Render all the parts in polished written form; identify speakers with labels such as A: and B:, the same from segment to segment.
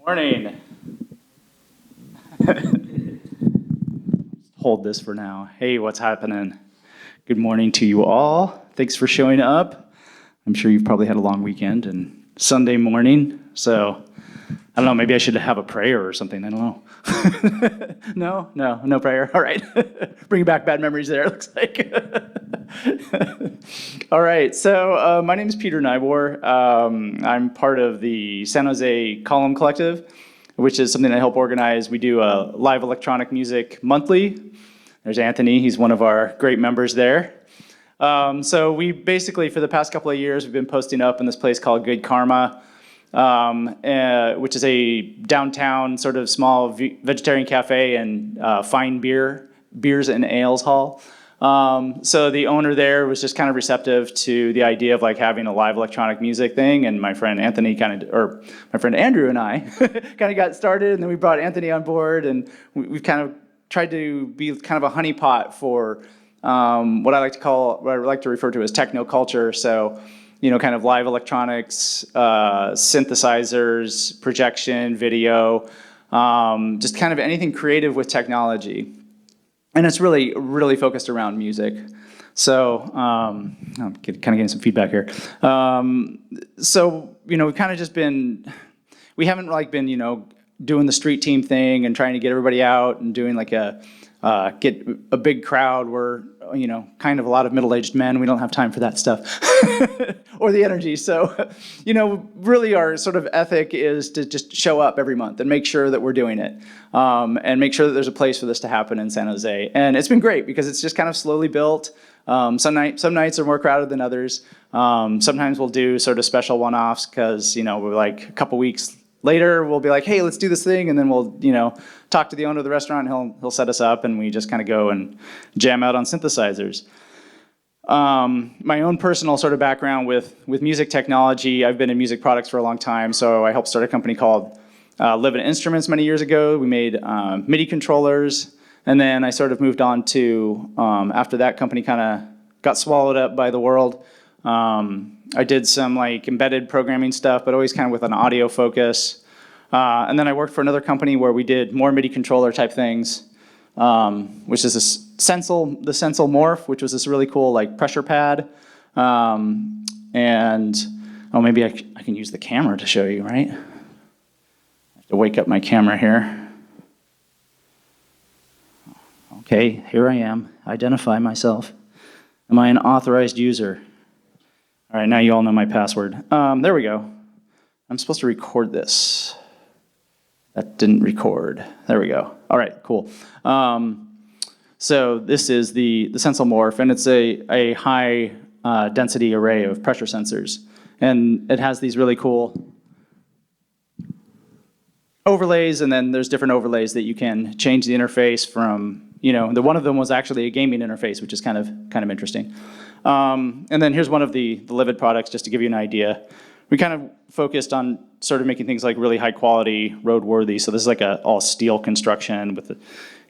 A: Morning. Hold this for now. Hey, what's happening? Good morning to you all. Thanks for showing up. I'm sure you've probably had a long weekend and Sunday morning, so I don't know, maybe I should have a prayer or something. I don't know. No prayer. All right. Bringing back bad memories there, it looks like. All right, so my name is Peter Nybor. I'm part of the San Jose Column Collective, which is something I help organize. We do live electronic music monthly. There's Anthony, he's one of our great members there. So we basically, for the past couple of years, we've been posting up in this place called Good Karma, which is a downtown sort of small vegetarian cafe and fine beers and ales hall. So the owner there was just kind of receptive to the idea of like having a live electronic music thing, and my friend Anthony my friend Andrew and I kind of got started, and then we brought Anthony on board, and we've kind of tried to be kind of a honeypot for what I like to refer to as techno culture. So, kind of live electronics, synthesizers, projection, video, just kind of anything creative with technology. And it's really, really focused around music. So, I'm kind of getting some feedback here. We've kind of just we haven't like been, doing the street team thing and trying to get everybody out and doing like get a big crowd. We're, kind of a lot of middle-aged men. We don't have time for that stuff or the energy. So, really our sort of ethic is to just show up every month and make sure that we're doing it, and make sure that there's a place for this to happen in San Jose. And it's been great because it's just kind of slowly built. Some nights are more crowded than others. Sometimes we'll do sort of special one-offs because, we're like a couple weeks later, we'll be like, hey, let's do this thing, and then we'll, talk to the owner of the restaurant, and he'll set us up, and we just kind of go and jam out on synthesizers. My own personal sort of background with music technology, I've been in music products for a long time, so I helped start a company called Living Instruments many years ago. We made MIDI controllers, and then I sort of moved on to, after that company kind of got swallowed up by the world, I did some like embedded programming stuff, but always kind of with an audio focus. And then I worked for another company where we did more MIDI controller type things, which is the Sensel Morph, which was this really cool like pressure pad. Maybe I can use the camera to show you, right? I have to wake up my camera here. Okay, here I am. Identify myself. Am I an authorized user? All right, now you all know my password. There we go. I'm supposed to record this. That didn't record. There we go. All right, cool. So this is the Sensel Morph, and it's a high density array of pressure sensors. And it has these really cool overlays, and then there's different overlays that you can change the interface from, the one of them was actually a gaming interface, which is kind of interesting. And then here's one of the Livid products, just to give you an idea. We kind of focused on sort of making things like really high quality, roadworthy. So this is like a all steel construction with,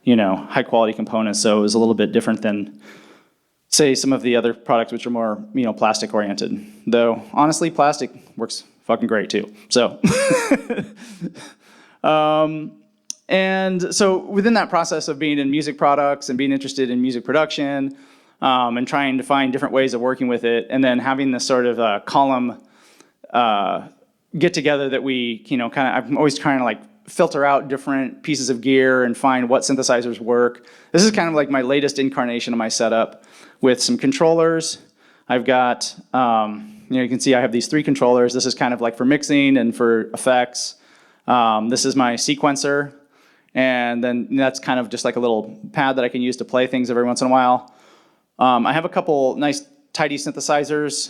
A: high quality components. So it was a little bit different than, say, some of the other products which are more, plastic oriented. Though honestly, plastic works fucking great too. So, and so within that process of being in music products and being interested in music production, and trying to find different ways of working with it, and then having this sort of column get together that we, I'm always trying to like filter out different pieces of gear and find what synthesizers work. This is kind of like my latest incarnation of my setup with some controllers. I've got, you can see I have these 3 controllers. This is kind of like for mixing and for effects. This is my sequencer, and then that's kind of just like a little pad that I can use to play things every once in a while. I have a couple nice tidy synthesizers.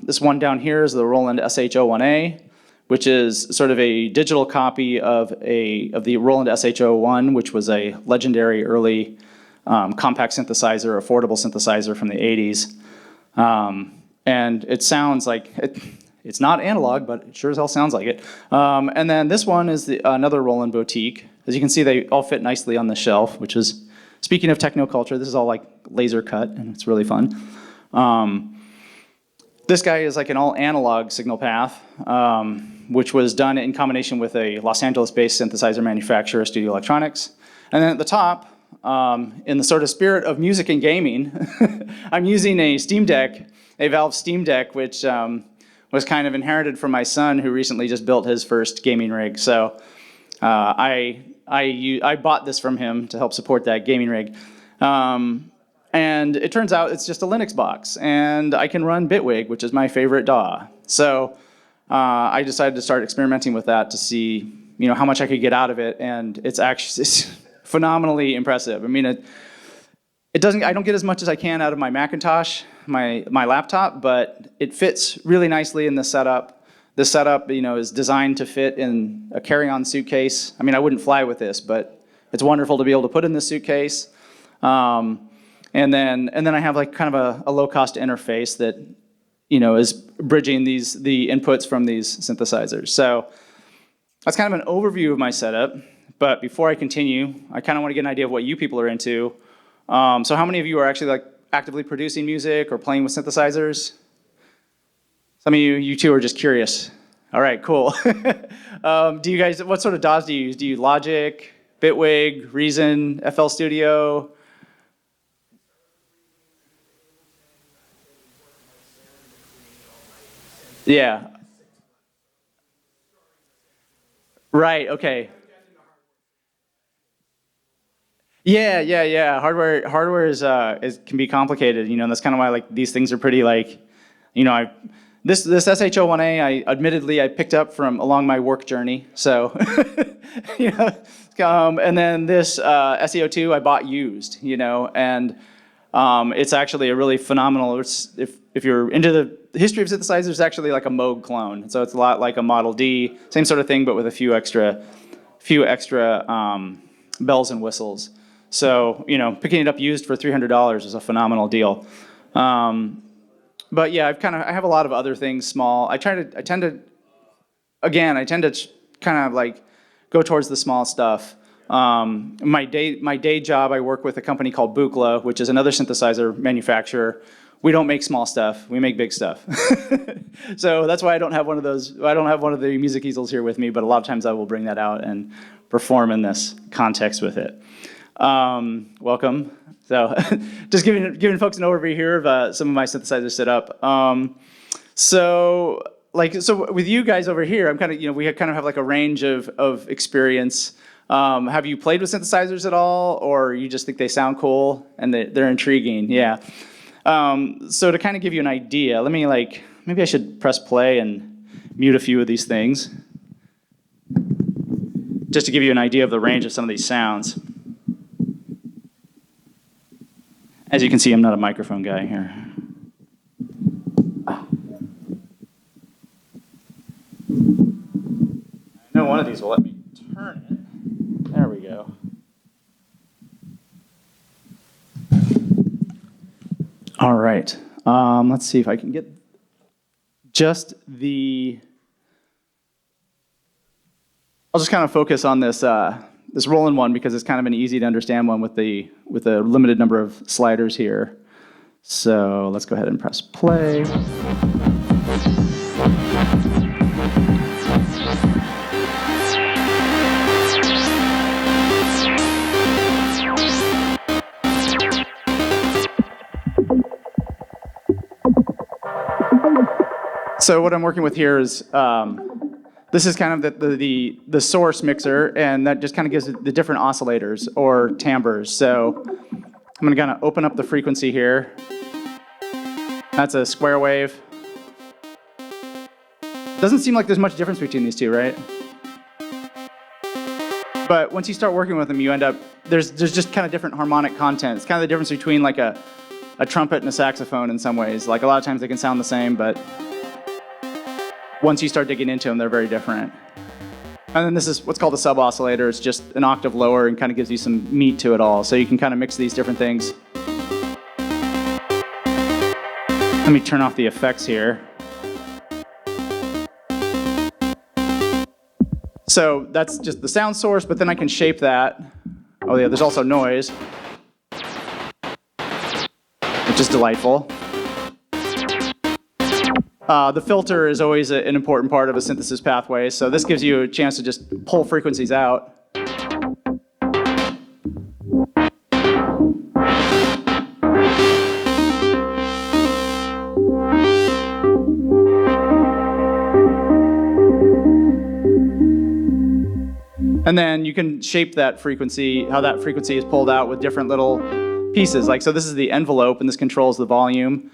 A: This one down here is the Roland SH-01A, which is sort of a digital copy of the Roland SH-01, which was a legendary early compact synthesizer, affordable synthesizer from the 80s. And it sounds like, it's not analog, but it sure as hell sounds like it. And then this one is another Roland Boutique. As you can see, they all fit nicely on the shelf, which is, speaking of techno culture, this is all like laser cut, and it's really fun. This guy is like an all analog signal path, which was done in combination with a Los Angeles-based synthesizer manufacturer, Studio Electronics. And then at the top, in the sort of spirit of music and gaming, I'm using a Steam Deck, a Valve Steam Deck, which was kind of inherited from my son, who recently just built his first gaming rig. So I bought this from him to help support that gaming rig. And it turns out it's just a Linux box, and I can run Bitwig, which is my favorite DAW. So I decided to start experimenting with that to see, how much I could get out of it, and it's phenomenally impressive. I mean, I don't get as much as I can out of my Macintosh, my laptop, but it fits really nicely in the setup. The setup, is designed to fit in a carry-on suitcase. I mean, I wouldn't fly with this, but it's wonderful to be able to put in this suitcase. And then I have like kind of a low-cost interface that, is bridging the inputs from these synthesizers. So that's kind of an overview of my setup. But before I continue, I kind of want to get an idea of what you people are into. So how many of you are actually like actively producing music or playing with synthesizers? Some of you two are just curious. All right, cool. Do you guys, what sort of DAWs do you use? Do you use Logic, Bitwig, Reason, FL Studio? Yeah. Right, okay. Yeah. Hardware is can be complicated, and that's kind of why like these things are pretty like, I this SH01A I picked up from along my work journey. So, and then this SEO2 I bought used, and it's actually a really phenomenal. If you're into the history of synthesizers, it's actually like a Moog clone. So it's a lot like a Model D, same sort of thing, but with a few extra bells and whistles. So picking it up used for $300 is a phenomenal deal. But yeah, I have a lot of other things small. I tend to kind of like go towards the small stuff. My day job, I work with a company called Buchla, which is another synthesizer manufacturer. We don't make small stuff, we make big stuff. So that's why I don't have one of the music easels here with me, but a lot of times I will bring that out and perform in this context with it. Welcome. So just giving folks an overview here of some of my synthesizer setup. So with you guys over here, I'm kind of, we kind of have like a range of experience. Have you played with synthesizers at all, or you just think they sound cool and they're intriguing? Yeah. So to kind of give you an idea, maybe I should press play and mute a few of these things, just to give you an idea of the range of some of these sounds. As you can see, I'm not a microphone guy here. I know one of these will let me turn it. There we go. All right. Let's see if I can get just I'll just kind of focus on this Roland one because it's kind of an easy to understand one with a limited number of sliders here. So let's go ahead and press play. So what I'm working with here is this is kind of the source mixer, and that just kind of gives it the different oscillators or timbres. So I'm going to kind of open up the frequency here. That's a square wave. Doesn't seem like there's much difference between these two, right? But once you start working with them, you end up, there's just kind of different harmonic content. It's kind of the difference between like a trumpet and a saxophone in some ways. Like a lot of times they can sound the same, but once you start digging into them, they're very different. And then this is what's called a sub-oscillator. It's just an octave lower and kind of gives you some meat to it all. So you can kind of mix these different things. Let me turn off the effects here. So that's just the sound source, but then I can shape that. Oh yeah, there's also noise, which is delightful. The filter is always an important part of a synthesis pathway, so this gives you a chance to just pull frequencies out. And then you can shape that frequency, how that frequency is pulled out with different little pieces. Like, so this is the envelope, and this controls the volume.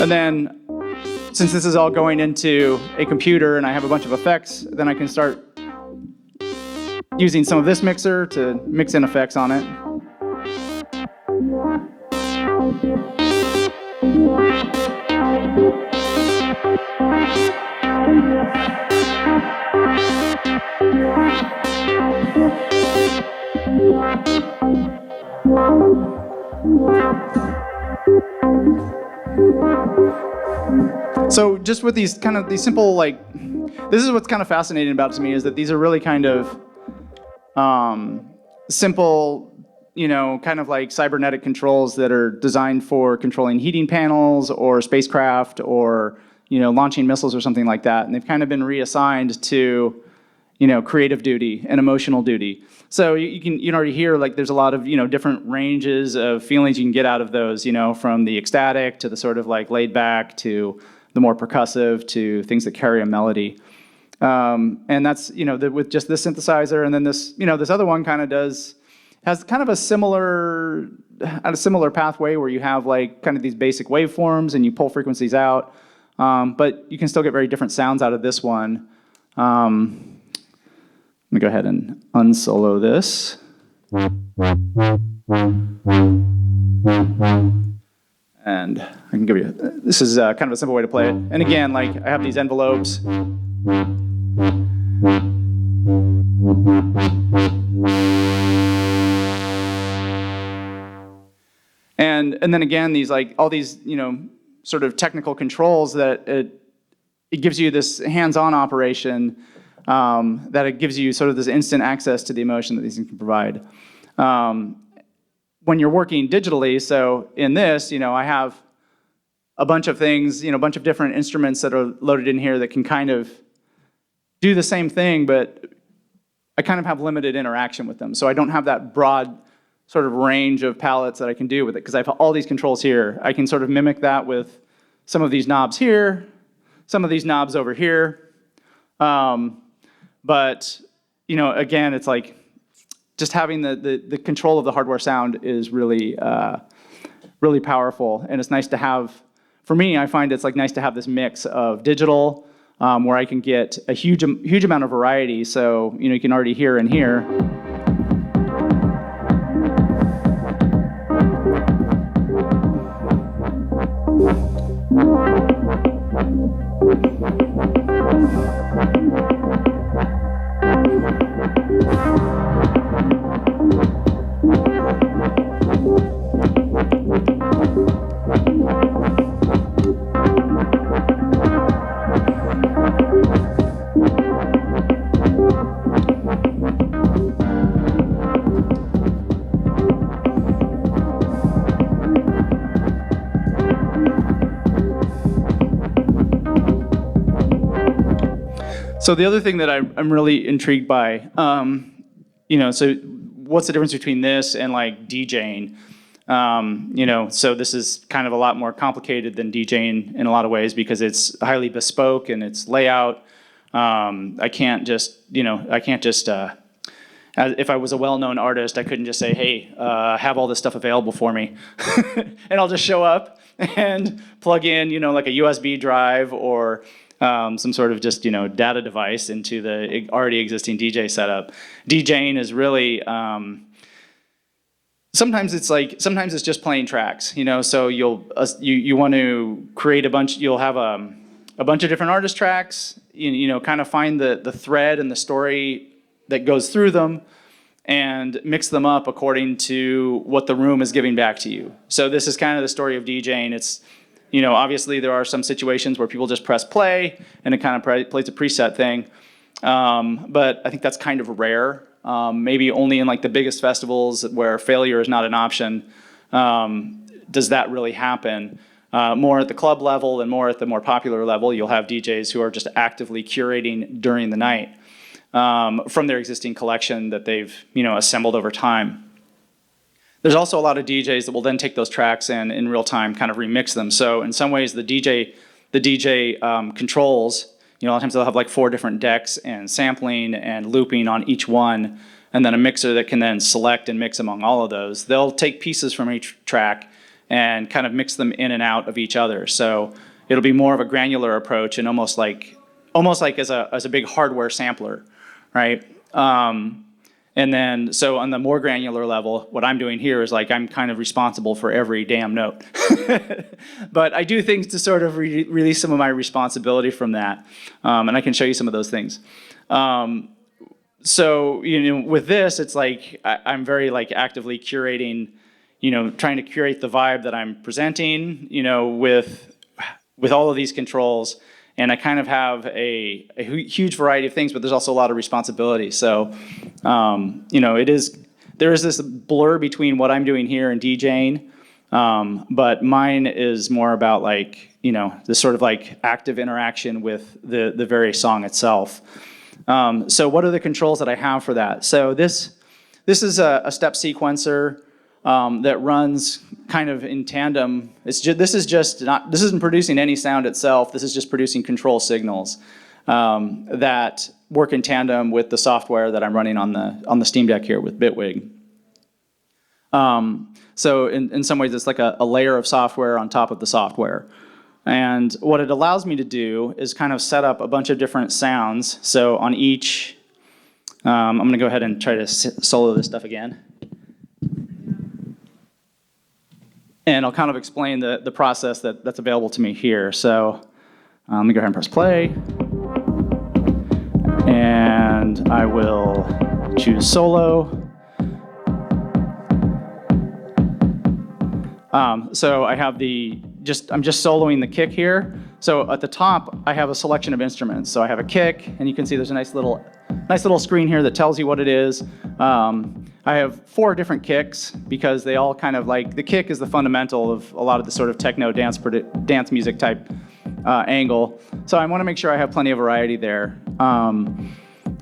A: And then, since this is all going into a computer and I have a bunch of effects, then I can start using some of this mixer to mix in effects on it. So just with these simple, like, this is what's kind of fascinating about it to me, is that these are really kind of simple, kind of like cybernetic controls that are designed for controlling heating panels or spacecraft or, launching missiles or something like that. And they've kind of been reassigned to, creative duty and emotional duty. So you can already hear, like, there's a lot of, different ranges of feelings you can get out of those, from the ecstatic to the sort of like laid back to the more percussive to things that carry a melody. And that's, with just this synthesizer, and then this, this other one kind of has kind of a similar pathway where you have like kind of these basic waveforms and you pull frequencies out, but you can still get very different sounds out of this one. Let me go ahead and unsolo this. And I can give you, this is kind of a simple way to play it. And again, like, I have these envelopes. And then again, these, like, all these, sort of technical controls that it gives you this hands-on operation, that it gives you sort of this instant access to the emotion that these things can provide. When you're working digitally, so in this, I have a bunch of things, a bunch of different instruments that are loaded in here that can kind of do the same thing, but I kind of have limited interaction with them. So I don't have that broad sort of range of palettes that I can do with it, because I have all these controls here. I can sort of mimic that with some of these knobs here, some of these knobs over here. But, again, it's like, just having the control of the hardware sound is really, really powerful. And it's nice to have, for me, I find it's like nice to have this mix of digital, where I can get a huge amount of variety. So, you can already hear in here. So the other thing that I'm really intrigued by, so what's the difference between this and like DJing? So this is kind of a lot more complicated than DJing in a lot of ways, because it's highly bespoke and it's layout. I can't just, if I was a well-known artist, I couldn't just say, hey, have all this stuff available for me. And I'll just show up and plug in, like a USB drive or some sort of just, data device into the already existing DJ setup. DJing is really, sometimes it's just playing tracks, so you want to create you'll have a bunch of different artist tracks, kind of find the thread and the story that goes through them, and mix them up according to what the room is giving back to you. So this is kind of the story of DJing. It's, obviously there are some situations where people just press play and it kind of plays a preset thing. But I think that's kind of rare. Maybe only in like the biggest festivals where failure is not an option does that really happen. More at the club level and more at the more popular level, you'll have DJs who are just actively curating during the night from their existing collection that they've assembled over time. There's also a lot of DJs that will then take those tracks and in real time kind of remix them. So in some ways, the DJ controls. A lot of times they'll have like 4 different decks and sampling and looping on each one, and then a mixer that can then select and mix among all of those. They'll take pieces from each track and kind of mix them in and out of each other. So it'll be more of a granular approach and almost like as a big hardware sampler, right? And then, so on the more granular level, what I'm doing here is like I'm kind of responsible for every damn note. But I do things to sort of release some of my responsibility from that. And I can show you some of those things. So, with this, it's like I'm very like actively curating, trying to curate the vibe that I'm presenting, with all of these controls. And I kind of have a huge variety of things, but there's also a lot of responsibility. So, there is this blur between what I'm doing here and DJing, but mine is more about like, this sort of like active interaction with the very song itself. So what are the controls that I have for that? So this is a step sequencer that runs kind of in tandem. This isn't producing any sound itself. This is just producing control signals that work in tandem with the software that I'm running on the Steam Deck here with Bitwig. So in some ways, it's like a layer of software on top of the software. And what it allows me to do is kind of set up a bunch of different sounds. So on each, I'm going to go ahead and try to solo this stuff again. And I'll kind of explain the process that's available to me here. So let me go ahead and press play. And I will choose solo. So I have I'm just soloing the kick here. So at the top, I have a selection of instruments. So I have a kick, and you can see there's a nice little screen here that tells you what it is. I have 4 different kicks because they all kind of like, the kick is the fundamental of a lot of the sort of techno dance music type angle. So I want to make sure I have plenty of variety there.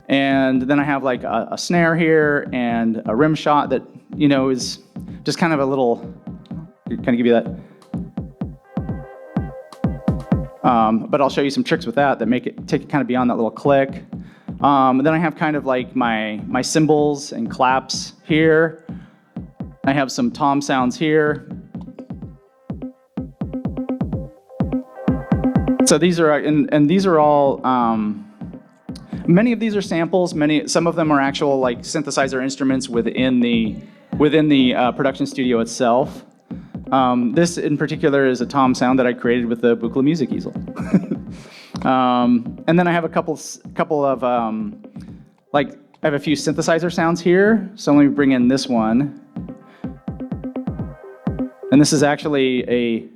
A: And then I have like a snare here and a rim shot that, is just kind of a little, kind of give you that. But I'll show you some tricks with that make it take it kind of beyond that little click. Then I have kind of like my cymbals and claps here. I have some tom sounds here. So these are, and these are all, many of these are samples. Some of them are actual like synthesizer instruments within the production studio itself. This in particular is a tom sound that I created with the Buchla music easel. And then I have a couple of I have a few synthesizer sounds here. So let me bring in this one. And this is actually a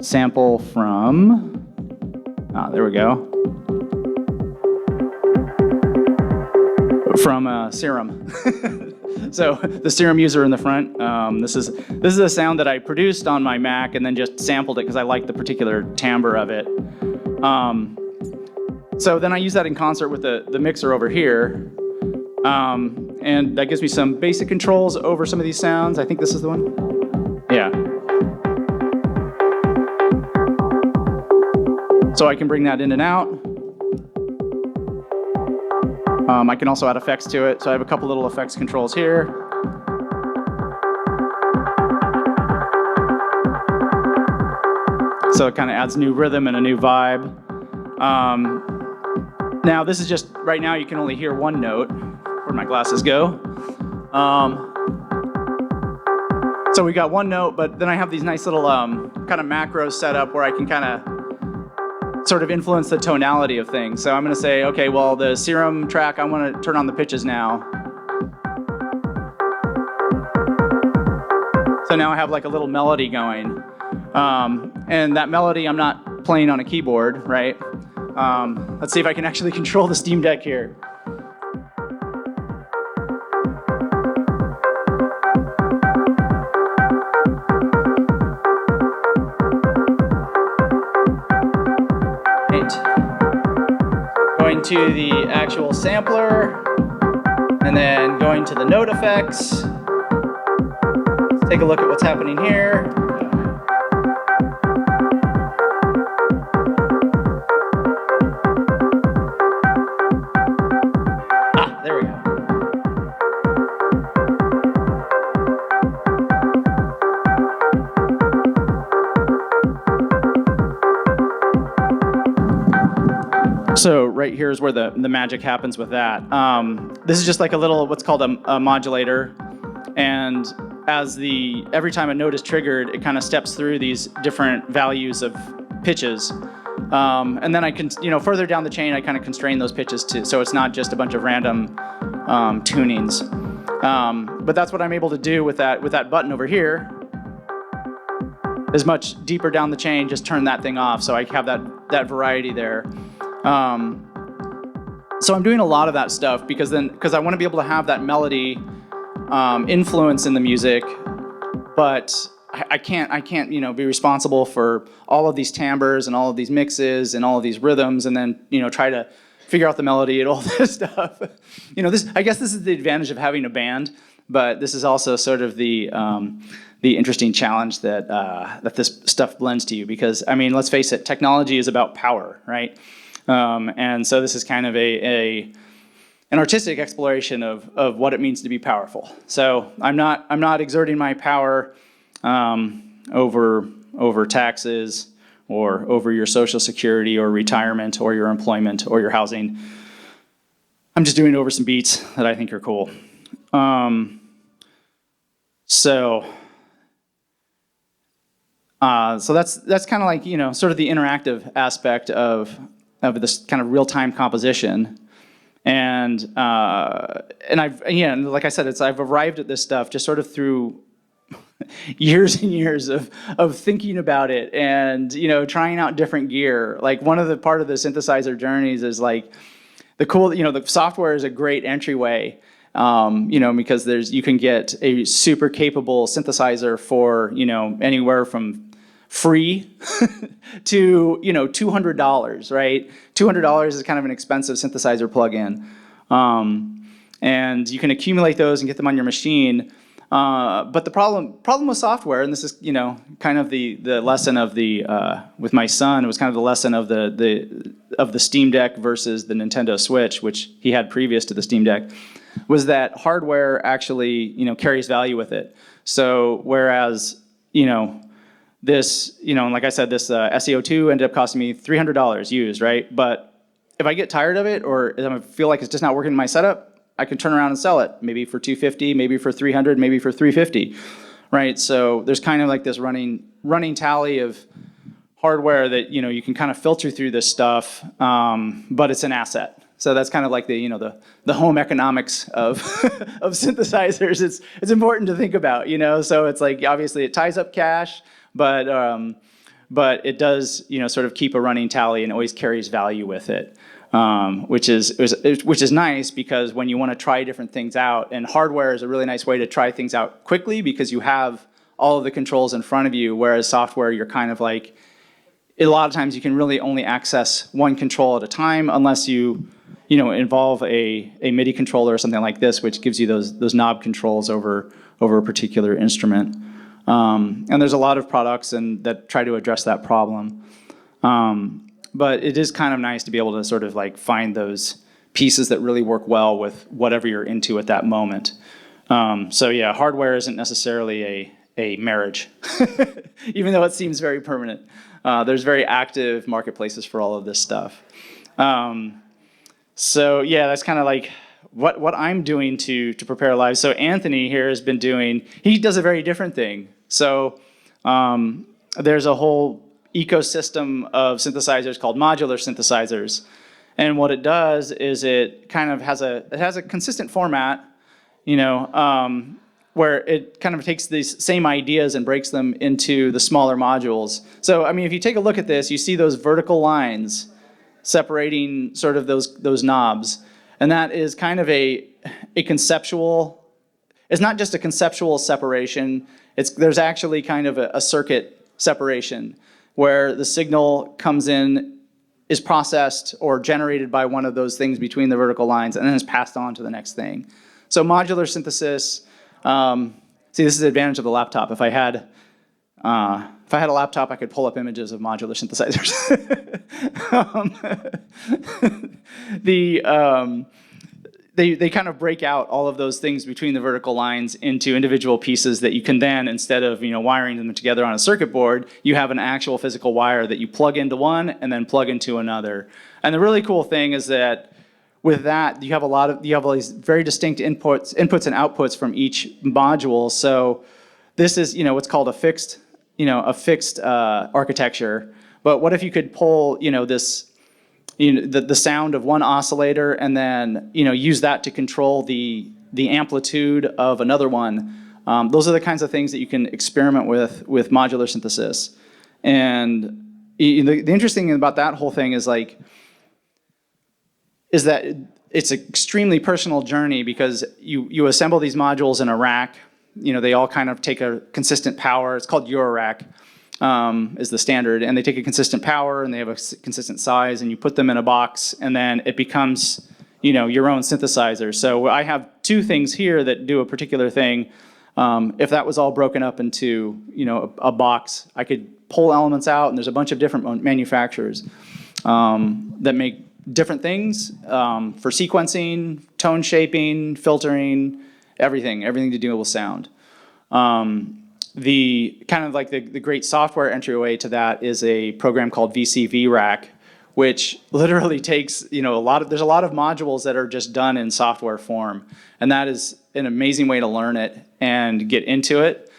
A: sample from, there we go. From Serum. So the Serum user in the front. This is a sound that I produced on my Mac and then just sampled it because I like the particular timbre of it. So then I use that in concert with the mixer over here. And that gives me some basic controls over some of these sounds. I think this is the one. Yeah. So I can bring that in and out. I can also add effects to it. So I have a couple little effects controls here. So it kind of adds new rhythm and a new vibe. Now this is just, right now you can only hear one note. Where'd my glasses go? So we got one note, but then I have these nice little kind of macros set up where I can kind of sort of influence the tonality of things. So I'm going to say, okay, well, the Serum track, I want to turn on the pitches now. So now I have like a little melody going. And that melody I'm not playing on a keyboard, right? Let's see if I can actually control the Steam Deck here. Going to the actual sampler, and then going to the note effects. Let's take a look at what's happening here. There we go. So right here is where the magic happens with that. This is just like a little, what's called a modulator. And every time a note is triggered, it kind of steps through these different values of pitches. And then I can, further down the chain, I kind of constrain those pitches so it's not just a bunch of random tunings. But that's what I'm able to do with that button over here. Is much deeper down the chain, just turn that thing off, so I have that variety there. So I'm doing a lot of that stuff because I want to be able to have that melody influence in the music, but I can't be responsible for all of these timbres and all of these mixes and all of these rhythms and then try to figure out the melody and all this stuff. I guess this is the advantage of having a band, but this is also sort of the interesting challenge that this stuff blends to you, because let's face it, technology is about power, right? And so this is kind of an artistic exploration of what it means to be powerful. So I'm not exerting my power over taxes or over your Social Security or retirement or your employment or your housing. I'm just doing it over some beats that I think are cool. So that's kind of like sort of the interactive aspect of this kind of real-time composition. And like I said, I've arrived at this stuff just sort of through years and years of thinking about it and trying out different gear. Like part of the synthesizer journeys is like the software is a great entryway, because you can get a super capable synthesizer for anywhere from free to $200, right? $200 is kind of an expensive synthesizer plugin, and you can accumulate those and get them on your machine. But the problem with software, and this is kind of the lesson of with my son, it was kind of the lesson of the Steam Deck versus the Nintendo Switch, which he had previous to the Steam Deck, was that hardware actually carries value with it. So whereas this, like I said, this SEO2 ended up costing me $300 used, right? But if I get tired of it or if I feel like it's just not working in my setup, I can turn around and sell it, maybe for $250, maybe for $300, maybe for $350, right? So there's kind of like this running tally of hardware that you can kind of filter through this stuff, but it's an asset. So that's kind of like the home economics of of synthesizers. It's important to think about, So it's like obviously it ties up cash, but it does sort of keep a running tally and always carries value with it. Which is nice because when you want to try different things out, and hardware is a really nice way to try things out quickly because you have all of the controls in front of you, whereas software, you're kind of like, a lot of times you can really only access one control at a time unless you involve a MIDI controller or something like this, which gives you those knob controls over a particular instrument. And there's a lot of products that try to address that problem. But it is kind of nice to be able to sort of like find those pieces that really work well with whatever you're into at that moment. So yeah, hardware isn't necessarily a marriage, even though it seems very permanent. There's very active marketplaces for all of this stuff. So yeah, that's kind of like what I'm doing to prepare live. So Anthony here has been he does a very different thing. So there's a whole ecosystem of synthesizers called modular synthesizers, and what it does is it kind of has a consistent format, where it kind of takes these same ideas and breaks them into the smaller modules. So, I mean, if you take a look at this, you see those vertical lines separating sort of those knobs. And that is kind of a conceptual, it's not just a conceptual separation, there's actually kind of a circuit separation where the signal comes in, is processed or generated by one of those things between the vertical lines, and then is passed on to the next thing. So modular synthesis, see, this is the advantage of the laptop. If I had a laptop, I could pull up images of modular synthesizers. They kind of break out all of those things between the vertical lines into individual pieces that you can then, instead of wiring them together on a circuit board, you have an actual physical wire that you plug into one and then plug into another. And the really cool thing is that with that, you have all these very distinct inputs and outputs from each module. So this is what's called a fixed architecture. But what if you could pull this the sound of one oscillator and then use that to control the amplitude of another one? Those are the kinds of things that you can experiment with modular synthesis. And the interesting thing about that whole thing is that it's an extremely personal journey, because you assemble these modules in a rack. They all kind of take a consistent power. It's called Eurorack, is the standard, and they take a consistent power and they have a consistent size, and you put them in a box, and then it becomes your own synthesizer. So I have two things here that do a particular thing. If that was all broken up into a box, I could pull elements out, and there's a bunch of different manufacturers that make different things for sequencing, tone shaping, filtering, everything to do with sound. The kind of the great software entryway to that is a program called VCV Rack, which literally takes there's a lot of modules that are just done in software form, and that is an amazing way to learn it and get into it,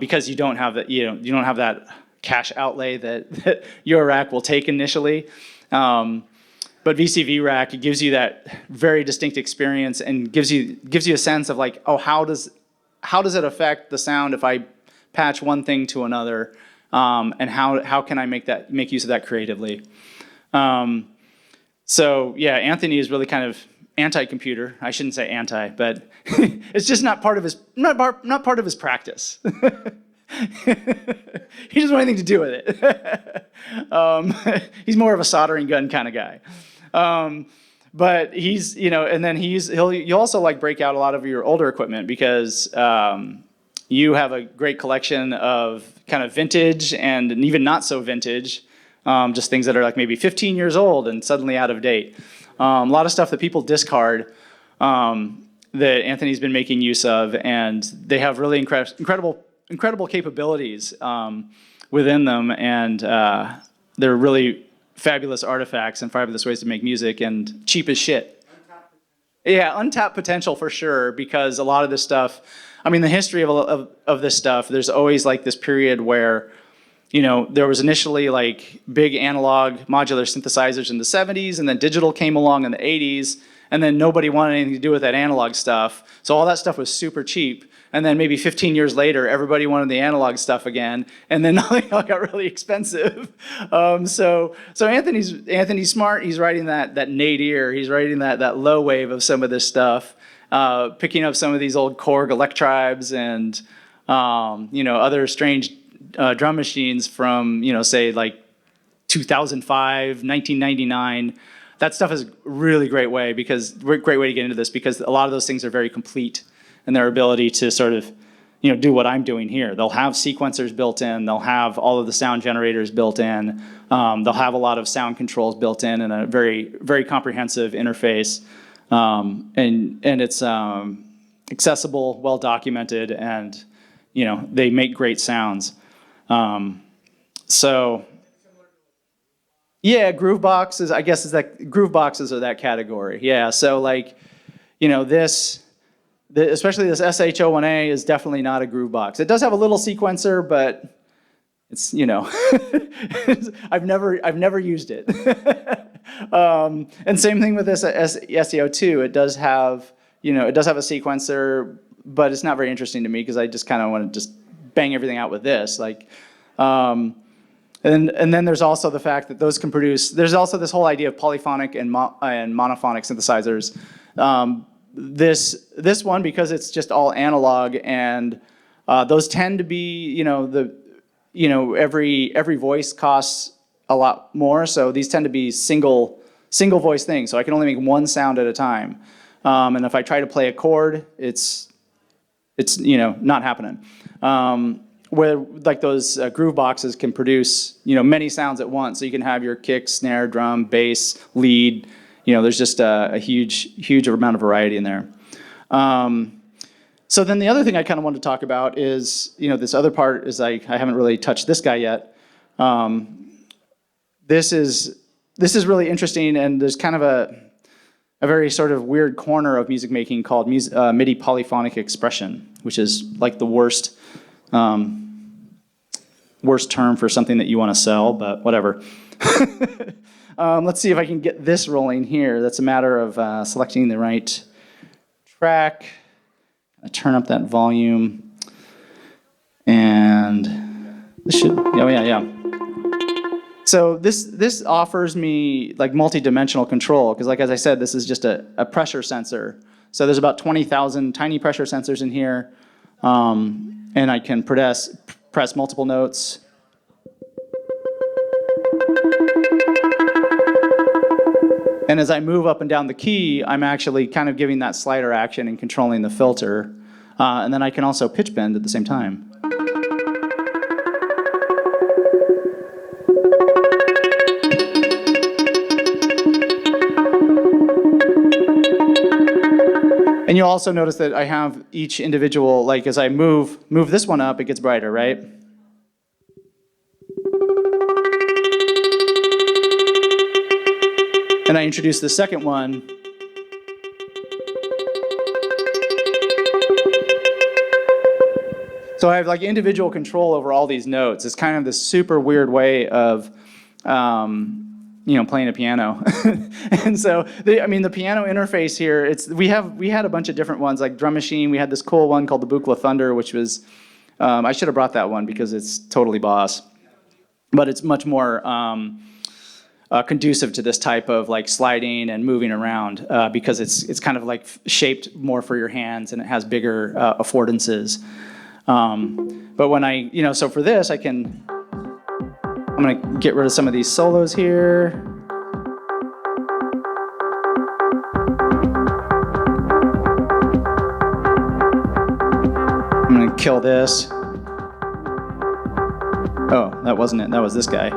A: because you don't have that you don't have that cash outlay that your rack will take initially. But VCV Rack, it gives you that very distinct experience and gives you a sense of how does it affect the sound if I patch one thing to another, and how can I make use of that creatively? So yeah, Anthony is really kind of anti-computer. I shouldn't say anti, but it's just not part of his practice. He doesn't want anything to do with it. He's more of a soldering gun kind of guy. But he's, and then you also break out a lot of your older equipment, because you have a great collection of kind of vintage and even not so vintage, just things that are maybe 15 years old and suddenly out of date. A lot of stuff that people discard, that Anthony's been making use of, and they have really incredible capabilities within them, and they're really fabulous artifacts and fabulous ways to make music, and cheap as shit. Yeah, untapped potential for sure, because a lot of this stuff, the history of this stuff, there's always this period where, there was initially big analog modular synthesizers in the 70s, and then digital came along in the 80s, and then nobody wanted anything to do with that analog stuff. So all that stuff was super cheap. And then maybe 15 years later, everybody wanted the analog stuff again, and then it all got really expensive. So Anthony's smart. He's writing that nadir. He's writing that low wave of some of this stuff, picking up some of these old Korg electribes and other strange drum machines from say 2005, 1999. That stuff is a really great way to get into this, because a lot of those things are very complete in their ability to sort of, do what I'm doing here. They'll have sequencers built in. They'll have all of the sound generators built in. They'll have a lot of sound controls built in a very, very comprehensive interface. And it's accessible, well documented, and they make great sounds. So yeah, groove boxes. I guess groove boxes are that category. Yeah. So especially this SH01A is definitely not a groove box. It does have a little sequencer, but it's I've never used it. And same thing with this SE02. It does have a sequencer, but it's not very interesting to me because I just kind of want to just bang everything out with this. Like, and then there's also the fact that those can produce. There's also this whole idea of polyphonic and monophonic synthesizers. This one, because it's just all analog, and those tend to be, every voice costs a lot more, so these tend to be single voice things. So I can only make one sound at a time, and if I try to play a chord, it's not happening. Where like those groove boxes can produce many sounds at once, so you can have your kick, snare, drum, bass, lead. There's just a huge amount of variety in there. So then the other thing I kind of wanted to talk about is, this other part is I haven't really touched this guy yet. This is really interesting, and there's kind of a very sort of weird corner of music making called MIDI polyphonic expression, which is like the worst term for something that you want to sell, but whatever. Let's see if I can get this rolling here. That's a matter of selecting the right track. I turn up that volume, and this should. Oh yeah. So this offers me like multi-dimensional control because, like as I said, this is just a pressure sensor. So there's about 20,000 tiny pressure sensors in here, and I can press multiple notes. And as I move up and down the key, I'm actually kind of giving that slider action and controlling the filter. And then I can also pitch bend at the same time. And you'll also notice that I have each individual, like as I move this one up, it gets brighter, right? And I introduce the second one. So I have like individual control over all these notes. It's kind of this super weird way of, playing a piano. And so, the piano interface here, we had a bunch of different ones, like Drum Machine. We had this cool one called the Buchla Thunder, which was, I should have brought that one because it's totally boss. But it's much more conducive to this type of like sliding and moving around because it's kind of like shaped more for your hands and it has bigger affordances. But when so for this I'm gonna get rid of some of these solos here. I'm gonna kill this. Oh, that wasn't it, that was this guy.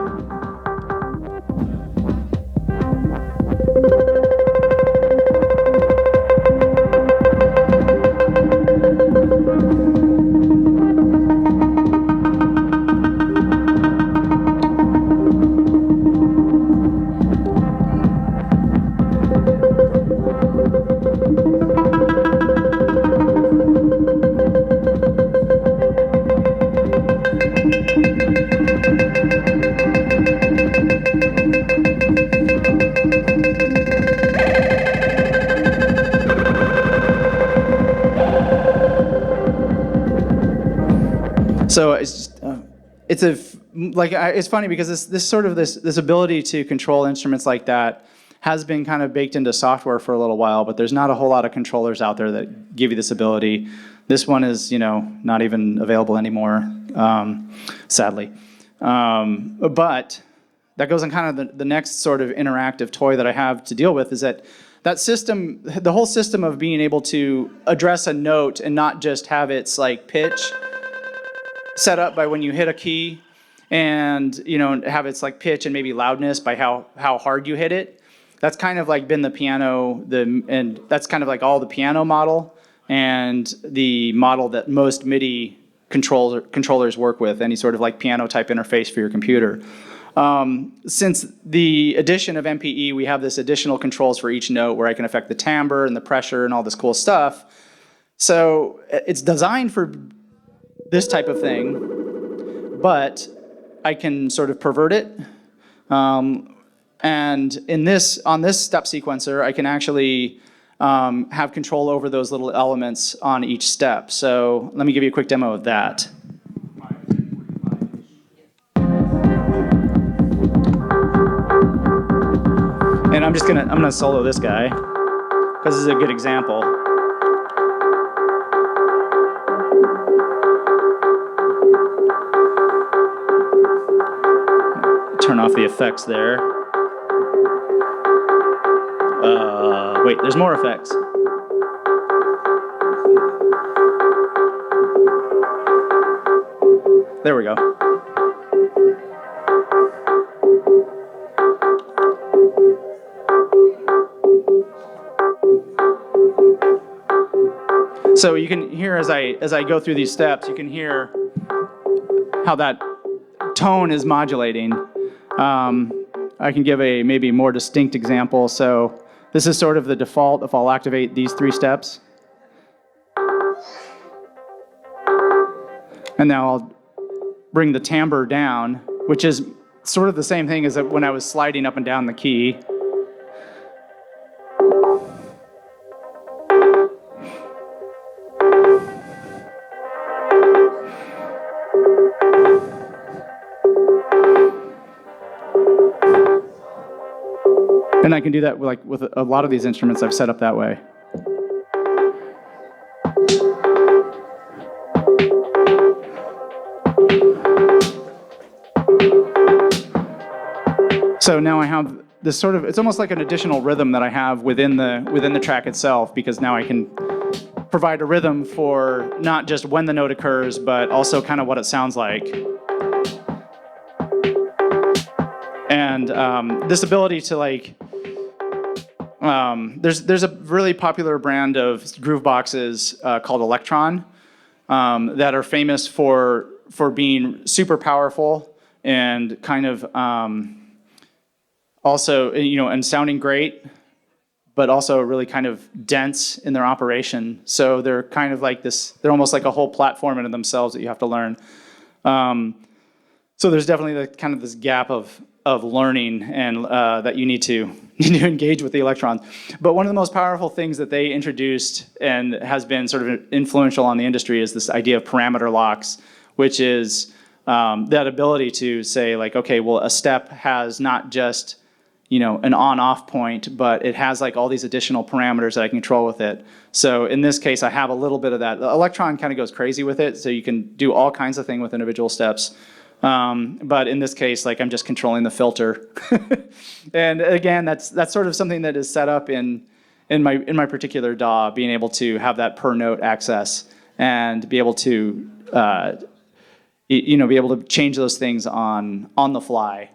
A: So it's funny because this ability to control instruments like that has been kind of baked into software for a little while, but there's not a whole lot of controllers out there that give you this ability. This one is not even available anymore, sadly. But that goes on kind of the next sort of interactive toy that I have to deal with is that system, the whole system of being able to address a note and not just have its like pitch set up by when you hit a key and have its like pitch and maybe loudness by how hard you hit it. That's kind of like been the piano, and that's kind of like all the piano model and the model that most MIDI controllers work with, any sort of like piano type interface for your computer. Since the addition of MPE, we have this additional controls for each note where I can affect the timbre and the pressure and all this cool stuff. So it's designed for this type of thing, but I can sort of pervert it. And on this step sequencer, I can actually have control over those little elements on each step. So let me give you a quick demo of that. And I'm gonna solo this guy because this is a good example. Turn off the effects there. Wait, there's more effects. There we go. So you can hear as I go through these steps, you can hear how that tone is modulating. I can give a maybe more distinct example. So this is sort of the default if I'll activate these 3 steps. And now I'll bring the timbre down, which is sort of the same thing as when I was sliding up and down the key. And I can do that with a lot of these instruments I've set up that way. So now I have this sort of, it's almost like an additional rhythm that I have within the track itself, because now I can provide a rhythm for not just when the note occurs, but also kind of what it sounds like. And this ability to there's a really popular brand of groove boxes called Electron that are famous for being super powerful and kind of also, and sounding great, but also really kind of dense in their operation. So they're kind of like this, they're almost like a whole platform into themselves that you have to learn. So there's definitely kind of this gap of learning and that you need to engage with the electrons. But one of the most powerful things that they introduced and has been sort of influential on the industry is this idea of parameter locks, which is that ability to say like, okay, well, a step has not just an on-off point, but it has like all these additional parameters that I can control with it. So in this case, I have a little bit of that. The Electron kind of goes crazy with it, so you can do all kinds of things with individual steps. But in this case, like I'm just controlling the filter. And again, that's sort of something that is set up in my particular DAW, being able to have that per note access and be able to be able to change those things on the fly.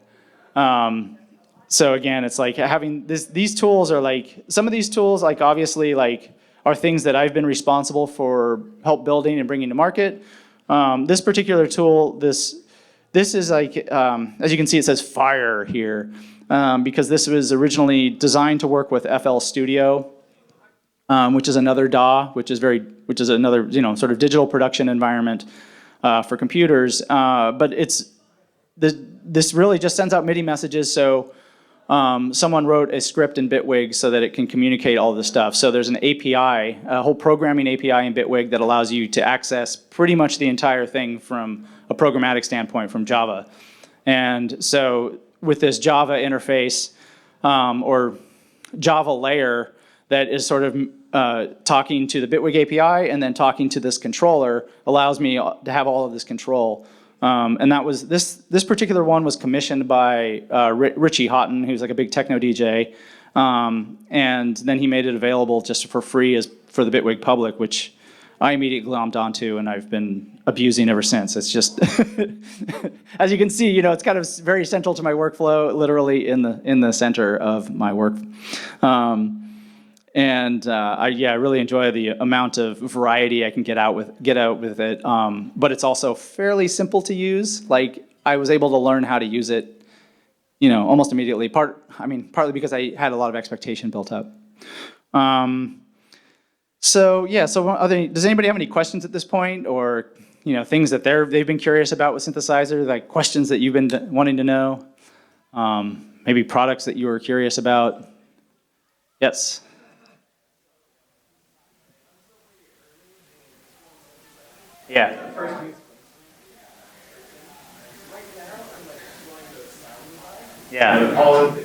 A: So again, it's like having these tools are like, some of these tools like obviously like are things that I've been responsible for help building and bringing to market. This particular tool, this is like, as you can see, it says Fire here, because this was originally designed to work with FL Studio, which is another DAW, which is another sort of digital production environment for computers. But this really just sends out MIDI messages. So someone wrote a script in Bitwig so that it can communicate all this stuff. So there's an API, a whole programming API in Bitwig that allows you to access pretty much the entire thing from a programmatic standpoint from Java. And so with this Java interface or Java layer that is sort of talking to the Bitwig API and then talking to this controller allows me to have all of this control. And that was this particular one was commissioned by Richie Houghton, who's like a big techno DJ, and then he made it available just for free for the Bitwig public, which I immediately glommed onto, and I've been abusing ever since. It's just, as you can see, it's kind of very central to my workflow, literally in the center of my work. I really enjoy the amount of variety I can get out with it. But it's also fairly simple to use. Like I was able to learn how to use it, almost immediately. Partly because I had a lot of expectation built up. So does anybody have any questions at this point, or things that they've been curious about with synthesizer, like questions that you've been wanting to know, maybe products that you were curious about? Yes. Yeah. Yeah.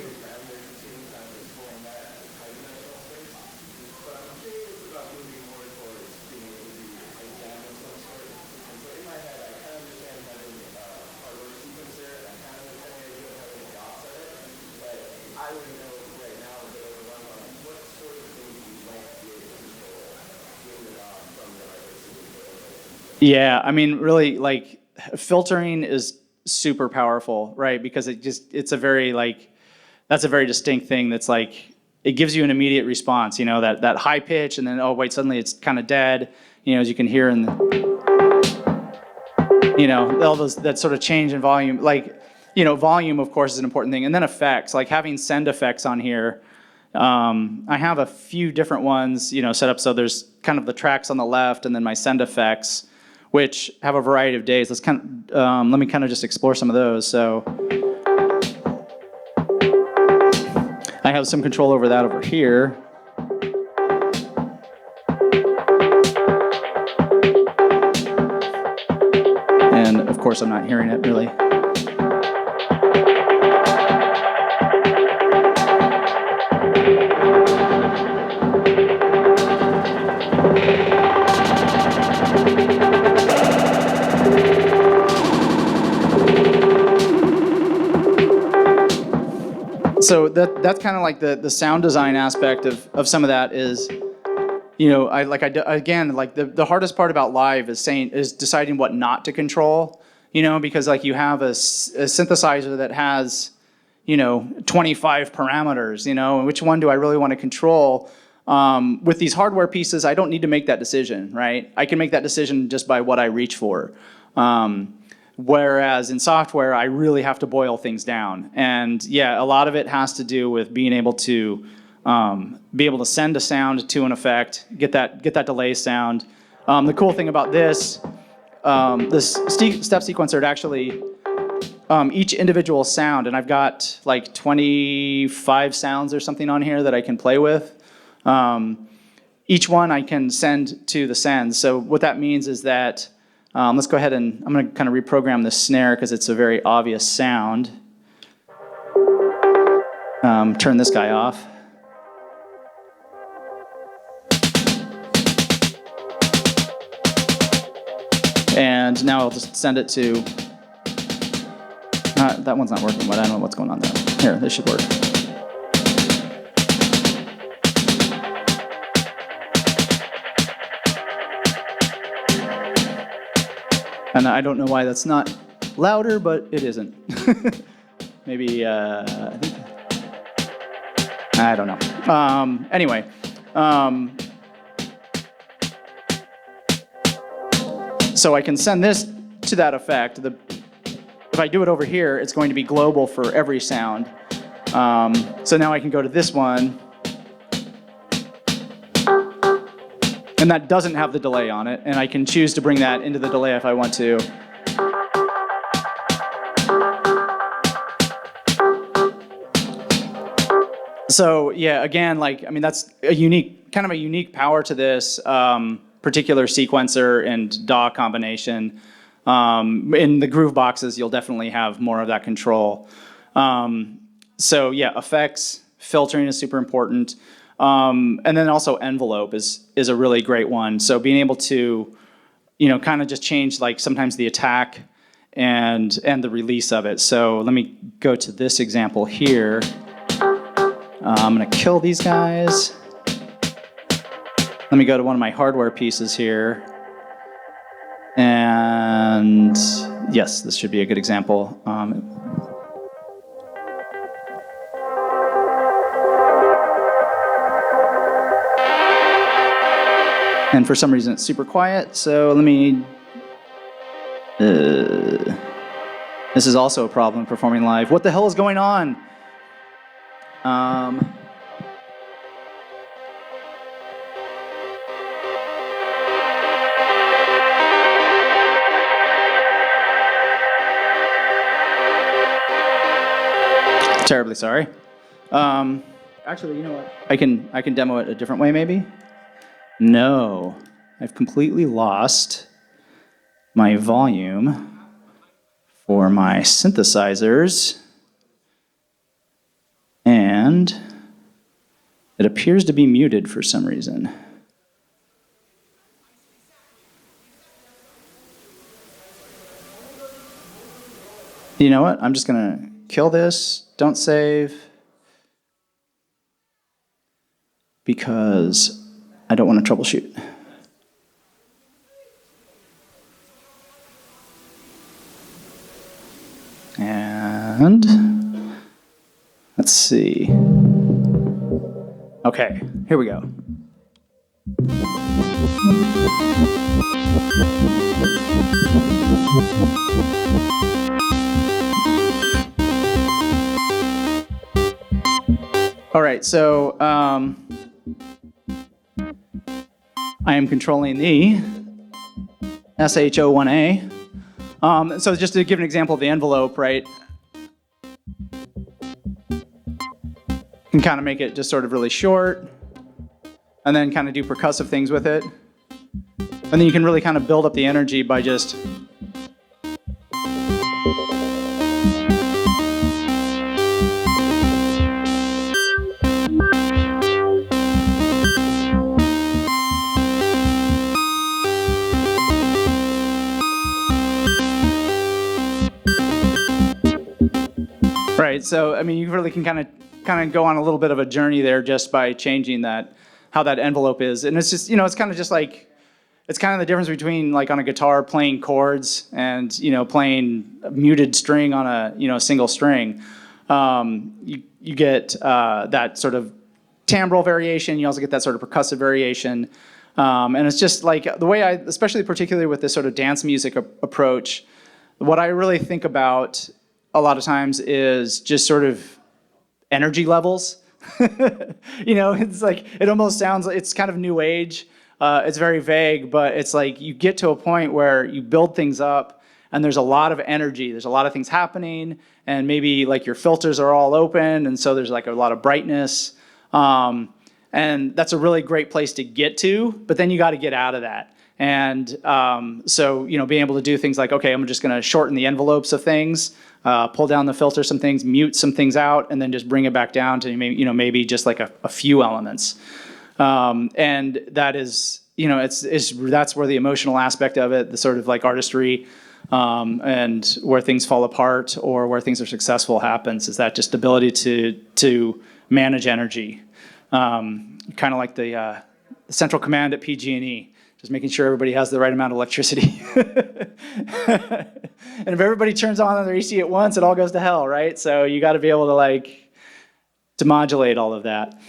A: Yeah, I mean, really, like, filtering is super powerful, right? Because it's a very, like, that's a very distinct thing that's like, it gives you an immediate response, that high pitch, and then, oh, wait, suddenly it's kind of dead, as you can hear in all those, that sort of change in volume. Like, volume, of course, is an important thing. And then effects, like having send effects on here. I have a few different ones, set up. So there's kind of the tracks on the left, and then my send effects, which have a variety of days. Let me kind of just explore some of those. So I have some control over that over here. And of course, I'm not hearing it really. So that's kind of like the sound design aspect of some of that is, again, like the hardest part about live is deciding what not to control, because like you have a synthesizer that has, 25 parameters, and which one do I really want to control? With these hardware pieces, I don't need to make that decision, right? I can make that decision just by what I reach for. Whereas in software, I really have to boil things down. And yeah, a lot of it has to do with being able to send a sound to an effect, get that delay sound. The cool thing about this step sequencer, it actually, each individual sound, and I've got like 25 sounds or something on here that I can play with. Each one I can send to the send. So what that means is that, let's go ahead and I'm going to kind of reprogram the snare because it's a very obvious sound. Turn this guy off. And now I'll just send it to, that one's not working, but I don't know what's going on there. Here, this should work. And I don't know why that's not louder, but it isn't. Maybe, I don't know. Anyway. So I can send this to that effect. If I do it over here, it's going to be global for every sound. So now I can go to this one. And that doesn't have the delay on it, and I can choose to bring that into the delay if I want to. So yeah, again, that's a kind of a unique power to this particular sequencer and DAW combination. In the groove boxes, you'll definitely have more of that control. So yeah, effects, filtering is super important. And then also envelope is a really great one. So being able to, kind of just change like sometimes the attack and the release of it. So let me go to this example here. I'm gonna kill these guys. Let me go to one of my hardware pieces here. And yes, this should be a good example. And for some reason it's super quiet, so let me... This is also a problem performing live. What the hell is going on? Terribly sorry. Actually, you know what? I can demo it a different way, maybe? No, I've completely lost my volume for my synthesizers, and it appears to be muted for some reason. You know what? I'm just going to kill this. Don't save. Because I don't want to troubleshoot. And let's see. Okay, here we go. All right, so I am controlling the SH01A. So just to give an example of the envelope, right? You can kind of make it just sort of really short, and then kind of do percussive things with it. And then you can really kind of build up the energy by just right. So I mean, you really can kind of go on a little bit of a journey there just by changing that, how that envelope is. And it's just, you know, it's kind of just like, it's kind of the difference between like on a guitar playing chords and, you know, playing a muted string on a, you know, single string. You get that sort of timbral variation. You also get that sort of percussive variation. And it's just like the way especially particularly with this sort of dance music approach, what I really think about a lot of times is just sort of energy levels. You know, it's like, it almost sounds like it's kind of new age. It's very vague, but it's like you get to a point where you build things up and there's a lot of energy. There's a lot of things happening, and maybe like your filters are all open, and so there's like a lot of brightness. And that's a really great place to get to, but then you got to get out of that. And so, you know, being able to do things like, okay, I'm just going to shorten the envelopes of things, pull down the filter some things, mute some things out, and then just bring it back down to maybe, you know, maybe just like a few elements. And that is, you know, that's where the emotional aspect of it, the sort of like artistry, and where things fall apart or where things are successful happens, is that just ability to manage energy. Kind of like the central command at PG&E. Just making sure everybody has the right amount of electricity. And if everybody turns on their AC at once, it all goes to hell, right? So you got to be able to modulate all of that.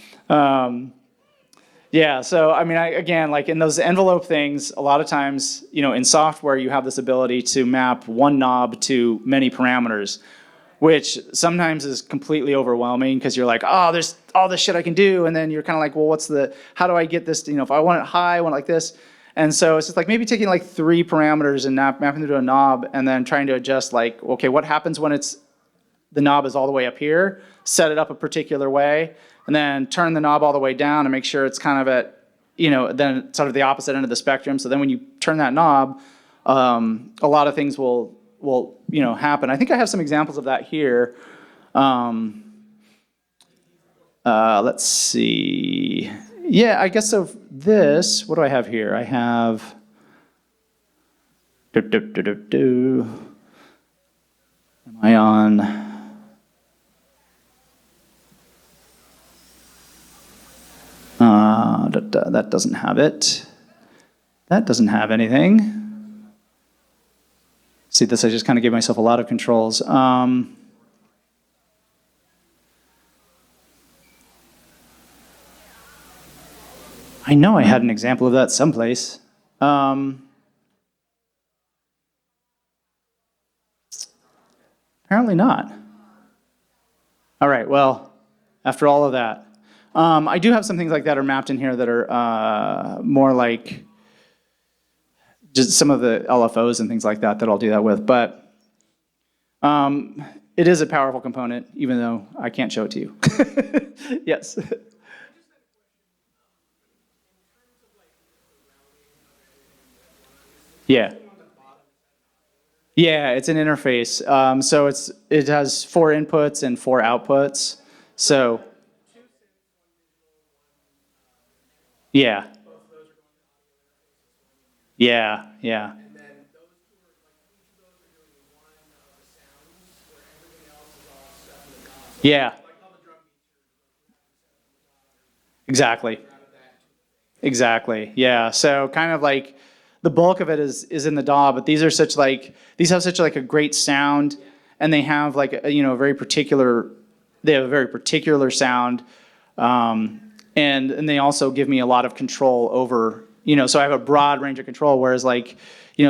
A: Yeah, so I mean, again, like in those envelope things, a lot of times, you know, in software, you have this ability to map one knob to many parameters, which sometimes is completely overwhelming because you're like, oh, there's all this shit I can do. And then you're kind of like, well, how do I get this, you know, if I want it high, I want it like this. And so it's just like maybe taking like 3 parameters and mapping them to a knob and then trying to adjust like, okay, what happens when the knob is all the way up here, set it up a particular way, and then turn the knob all the way down and make sure it's kind of at, you know, then sort of the opposite end of the spectrum. So then when you turn that knob, a lot of things will, you know, happen. I think I have some examples of that here. Let's see. Yeah, I guess so. This, what do I have here? I have. Am I on? That doesn't have it. That doesn't have anything. See this? I just kind of gave myself a lot of controls. I know I had an example of that someplace. Apparently not. All right, well, after all of that, I do have some things like that are mapped in here that are more like just some of the LFOs and things like that I'll do that with. But it is a powerful component, even though I can't show it to you. Yes. Yeah. Yeah, it's an interface. So it has 4 inputs and 4 outputs. So yeah, yeah, yeah, yeah. Exactly. Exactly. Yeah. So kind of like the bulk of it is in the DAW, but these have such like a great sound, and they have like a very particular they have a very particular sound, and they also give me a lot of control over so I have a broad range of control, whereas like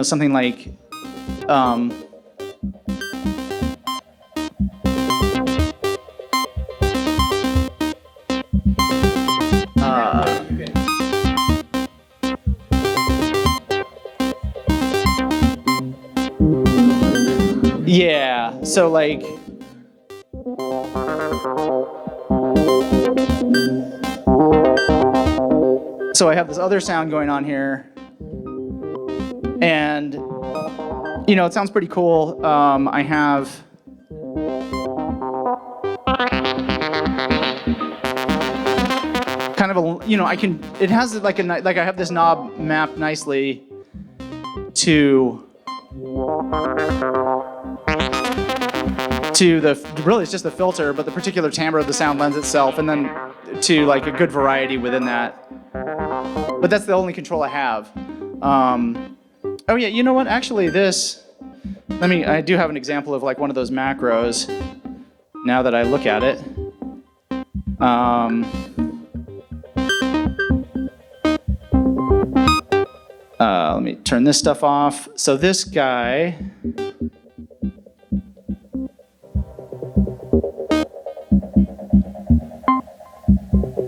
A: something like um, uh, yeah. So like so I have this other sound going on here, and it sounds pretty cool. I have kind of I can. It has like like I have this knob mapped nicely to really it's just the filter, but the particular timbre of the sound lends itself, and then to like a good variety within that. But that's the only control I have. Oh yeah, you know what? Actually, I do have an example of like one of those macros. Now that I look at it, let me turn this stuff off. So this guy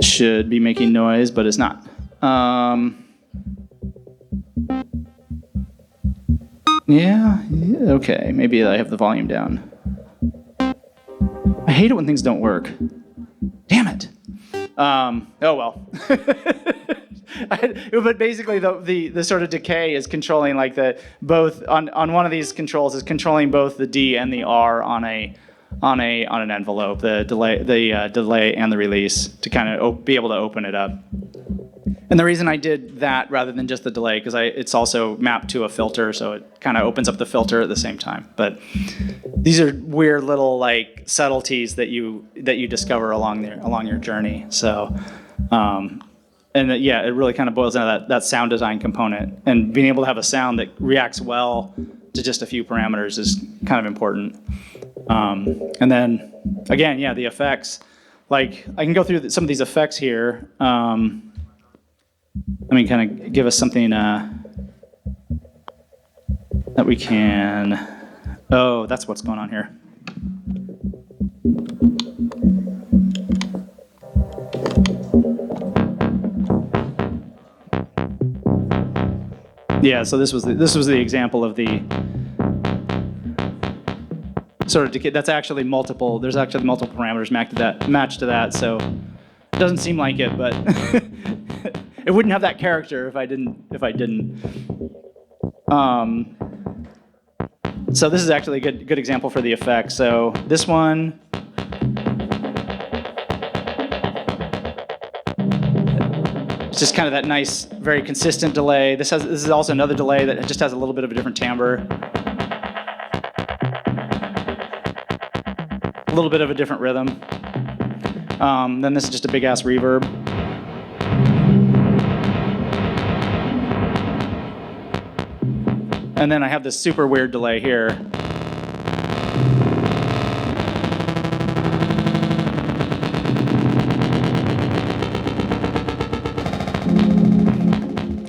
A: should be making noise, but it's not. Yeah, okay, maybe I have the volume down. I hate it when things don't work. Damn it. Oh well. But basically, the sort of decay is controlling like both on one of these controls is controlling both the D and the R on an envelope, the delay and the release to kind of be able to open it up. And the reason I did that rather than just the delay, because it's also mapped to a filter, so it kind of opens up the filter at the same time. But these are weird little like subtleties that you discover along your journey. So, it really kind of boils down to that sound design component, and being able to have a sound that reacts well to just a few parameters is kind of important. And then again, yeah, the effects. Like I can go through some of these effects here. Let me kind of give us something that we can. Oh, that's what's going on here. Yeah, so this was the example of the sort of decay. That's actually multiple. There's actually multiple parameters matched to that. So it doesn't seem like it, but. It wouldn't have that character if I didn't. So this is actually a good example for the effect. So this one, it's just kind of that nice, very consistent delay. This is also another delay that just has a little bit of a different timbre, a little bit of a different rhythm. Then this is just a big ass reverb. And then I have this super weird delay here.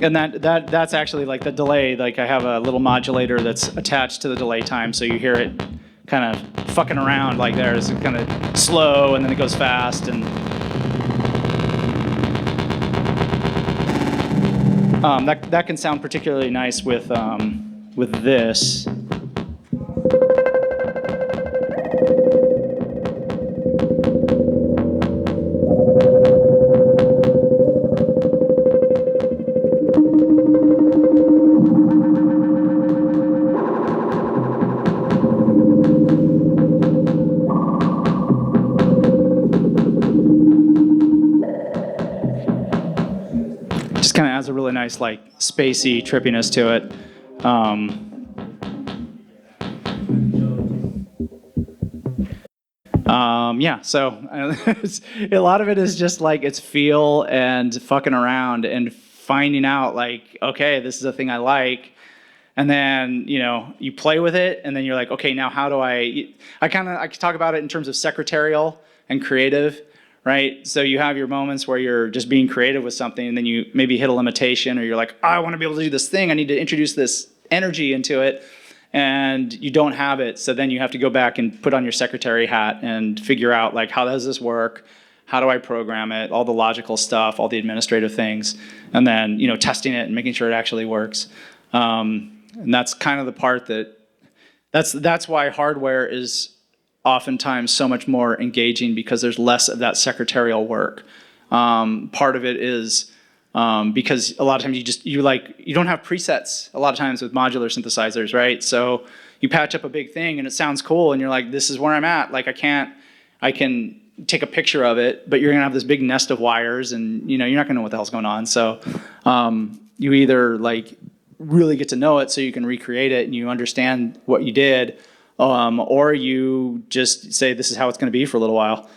A: And that's actually like the delay. Like I have a little modulator that's attached to the delay time, so you hear it kind of fucking around like there. It's kind of slow, and then it goes fast, and that can sound particularly nice with this. kind of adds a really nice like spacey trippiness to it. Yeah, so a lot of it is just like it's feel and fucking around and finding out like, okay, this is a thing I like. And then, you play with it and then you're like, okay, now how do I talk about it in terms of secretarial and creative, right? So you have your moments where you're just being creative with something and then you maybe hit a limitation or you're like, I want to be able to do this thing. I need to introduce this energy into it. And you don't have it, so then you have to go back and put on your secretary hat and figure out like, how does this work? How do I program it? All the logical stuff, all the administrative things, and then testing it and making sure it actually works. And that's kind of the part that's why hardware is oftentimes so much more engaging because there's less of that secretarial work. Part of it is because a lot of times you don't have presets a lot of times with modular synthesizers, right? So you patch up a big thing and it sounds cool and you're like, this is where I'm at. Like I can take a picture of it, but you're gonna have this big nest of wires and you're not gonna know what the hell's going on. So you either like really get to know it so you can recreate it and you understand what you did, or you just say this is how it's gonna be for a little while.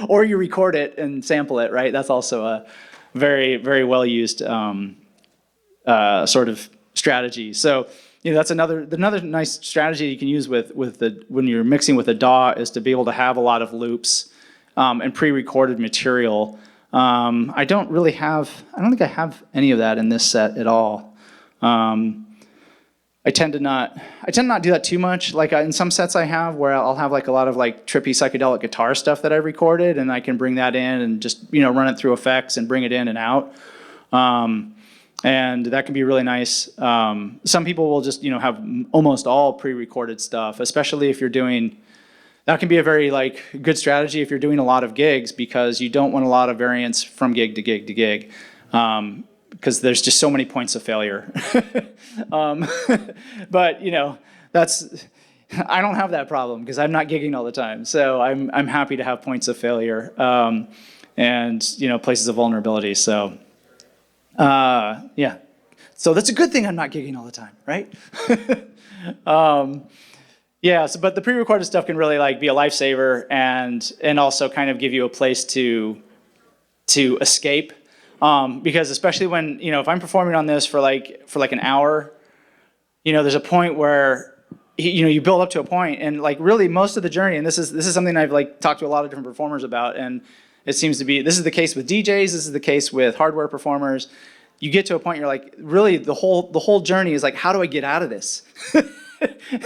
A: Or you record it and sample it, right? That's also a very, very well used sort of strategy. So, that's another nice strategy you can use when you're mixing with a DAW is to be able to have a lot of loops and pre-recorded material. I don't think I have any of that in this set at all. I tend to not do that too much. Like in some sets I have where I'll have like a lot of like trippy psychedelic guitar stuff that I recorded and I can bring that in and just, run it through effects and bring it in and out. And that can be really nice. Some people will just, have almost all pre-recorded stuff, especially if you're doing, that can be a very like good strategy if you're doing a lot of gigs because you don't want a lot of variance from gig to gig to gig. Because there's just so many points of failure. But I don't have that problem because I'm not gigging all the time. So I'm happy to have points of failure and places of vulnerability. So yeah, so that's a good thing I'm not gigging all the time, right? Yeah. So but the pre-recorded stuff can really like be a lifesaver and also kind of give you a place to escape. Because especially when, if I'm performing on this for like an hour, there's a point where, you build up to a point and like really most of the journey, and this is something I've like talked to a lot of different performers about, and it seems to be, this is the case with DJs, this is the case with hardware performers. You get to a point you're like, really the whole journey is like, how do I get out of this?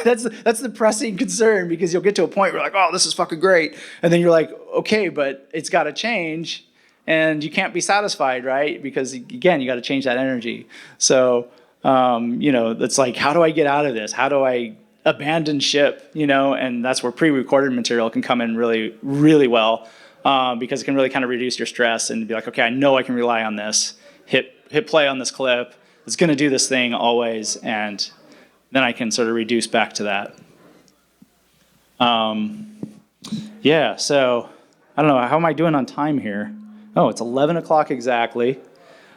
A: That's the pressing concern because you'll get to a point where you're like, oh, this is fucking great. And then you're like, okay, but it's got to change. And you can't be satisfied, right? Because again, you got to change that energy. So, it's like, how do I get out of this? How do I abandon ship? And that's where pre-recorded material can come in really, really well because it can really kind of reduce your stress and be like, okay, I know I can rely on this. Hit play on this clip. It's going to do this thing always, and then I can sort of reduce back to that. Yeah. So I don't know. How am I doing on time here? Oh, it's 11 o'clock exactly.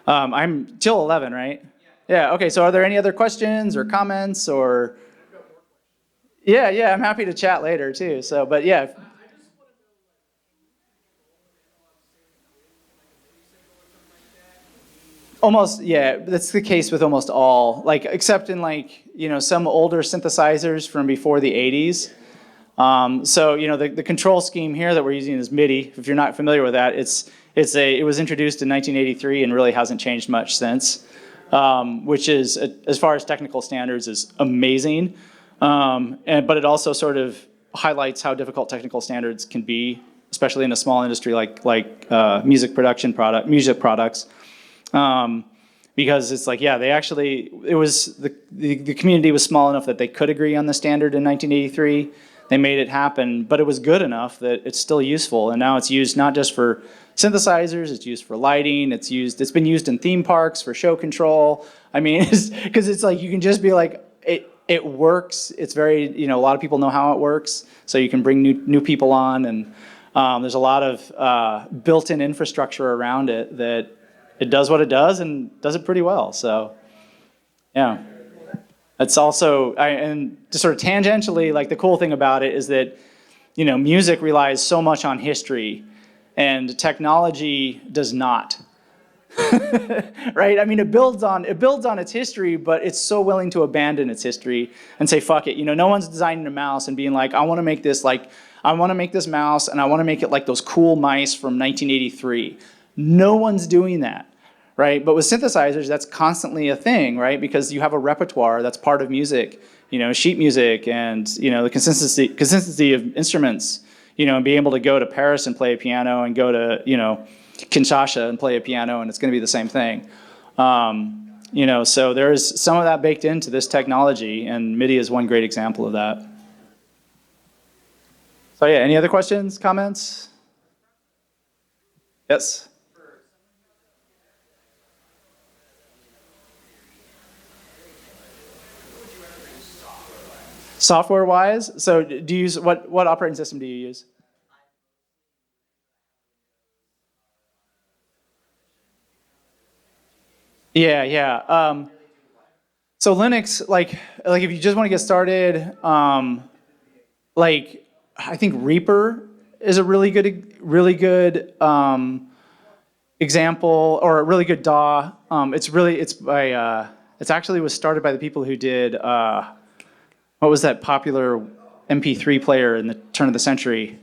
A: I'm till 11, right? Yeah, okay, so are there any other questions or comments or? Yeah, I'm happy to chat later too, so, but yeah. Almost, yeah, that's the case with almost all, like, except in like, some older synthesizers from before the 80s. So, the control scheme here that we're using is MIDI. If you're not familiar with that, it was introduced in 1983 and really hasn't changed much since, which is, as far as technical standards, is amazing. But it also sort of highlights how difficult technical standards can be, especially in a small industry like music products. Because it's like, yeah, the community was small enough that they could agree on the standard in 1983. They made it happen, but it was good enough that it's still useful. And now it's used not just for synthesizers, it's used for lighting, it's been used in theme parks for show control. I mean, because it's like, you can just be like, it works. It's very, a lot of people know how it works. So you can bring new people on, and there's a lot of built-in infrastructure around it that it does what it does and does it pretty well. So, yeah. It's also, and just sort of tangentially, like the cool thing about it is that, music relies so much on history and technology does not. Right? I mean, it builds on its history, but it's so willing to abandon its history and say, fuck it. No one's designing a mouse and being like, I want to make this mouse and I want to make it like those cool mice from 1983. No one's doing that. Right? But with synthesizers, that's constantly a thing, right? Because you have a repertoire that's part of music, sheet music and, the consistency of instruments, and being able to go to Paris and play a piano and go to, Kinshasa and play a piano and it's going to be the same thing. So there's some of that baked into this technology and MIDI is one great example of that. So yeah, any other questions, comments? Yes? Software-wise, so do you use, what operating system do you use? Yeah. So Linux, like if you just want to get started, like I think Reaper is a really good example or a really good DAW. It's actually was started by the people who did what was that popular MP3 player in the turn of the century?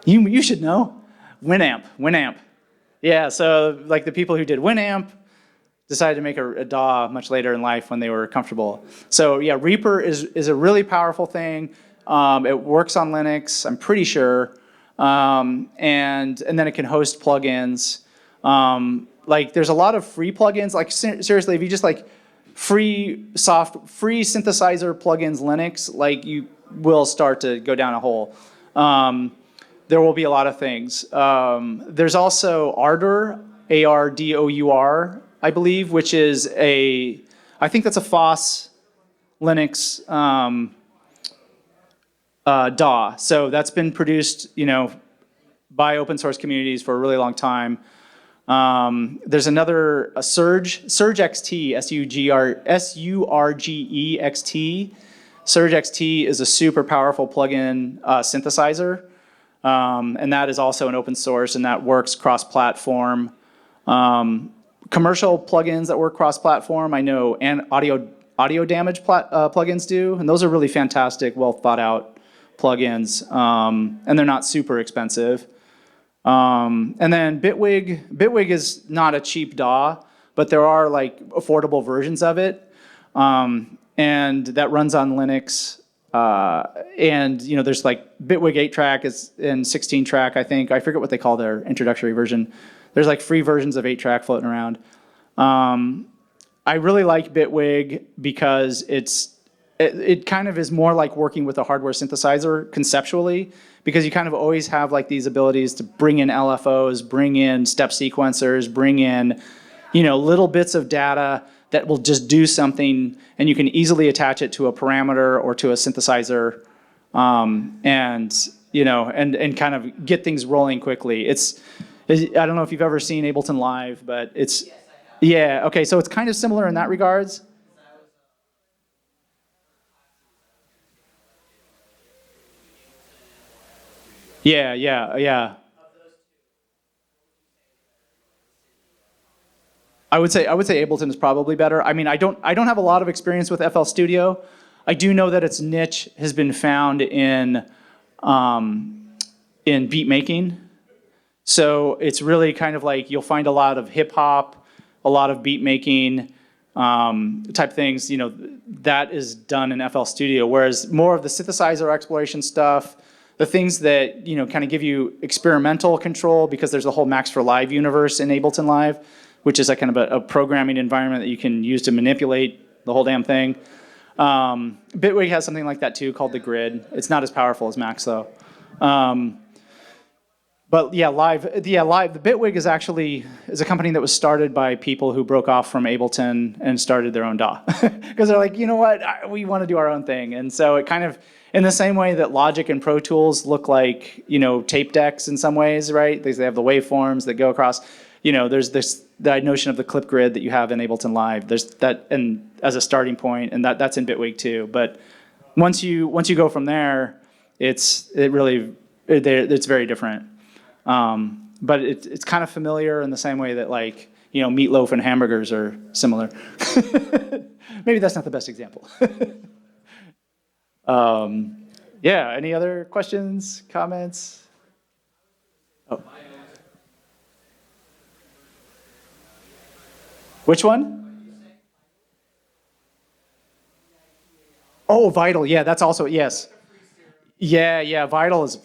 A: You should know. Winamp. Yeah, so like the people who did Winamp decided to make a DAW much later in life when they were comfortable. So yeah, Reaper is a really powerful thing. It works on Linux, I'm pretty sure. And then it can host plugins. Like there's a lot of free plugins. Like seriously, if you just like free synthesizer plugins Linux, like you will start to go down a hole. There will be a lot of things. There's also Ardor, Ardour, I believe, which is I think that's a FOSS Linux DAW. So that's been produced, by open source communities for a really long time. There's another, a Surge XT, Surge XT. Surge XT is a super powerful plugin synthesizer. And that is also an open source and that works cross-platform. Commercial plugins that work cross-platform, I know, and audio damage plugins do, and those are really fantastic, well thought out plugins, and they're not super expensive. And then Bitwig is not a cheap DAW, but there are like affordable versions of it, and that runs on Linux. And there's like Bitwig 8-track is in 16-track, I think. I forget what they call their introductory version. There's like free versions of 8-track floating around. I really like Bitwig because it kind of is more like working with a hardware synthesizer conceptually, because you kind of always have like these abilities to bring in LFOs, bring in step sequencers, bring in, little bits of data that will just do something, and you can easily attach it to a parameter or to a synthesizer, and kind of get things rolling quickly. I don't know if you've ever seen Ableton Live, but it's, yeah, okay, so it's kind of similar in that regards. Yeah. I would say Ableton is probably better. I mean, I don't have a lot of experience with FL Studio. I do know that its niche has been found in beat making. So it's really kind of like you'll find a lot of hip hop, a lot of beat making type things. That is done in FL Studio. Whereas more of the synthesizer exploration stuff, the things that kind of give you experimental control, because there's a whole Max for Live universe in Ableton Live, which is a kind of a programming environment that you can use to manipulate the whole damn thing. Bitwig has something like that too, called the Grid. It's not as powerful as Max though. But yeah, Live. The Bitwig is a company that was started by people who broke off from Ableton and started their own DAW, because they're like, you know what, we want to do our own thing. And so it kind of, in the same way that Logic and Pro Tools look like tape decks in some ways, right? They have the waveforms that go across. there's that notion of the clip grid that you have in Ableton Live. There's that, and as a starting point, and that's in Bitwig too. But once you go from there, it's very different. But it's kind of familiar in the same way that like meatloaf and hamburgers are similar. Maybe that's not the best example. Yeah. Any other questions, comments? Oh. Which one? Oh, Vital. Yeah, that's also, yes. Yeah, Vital is.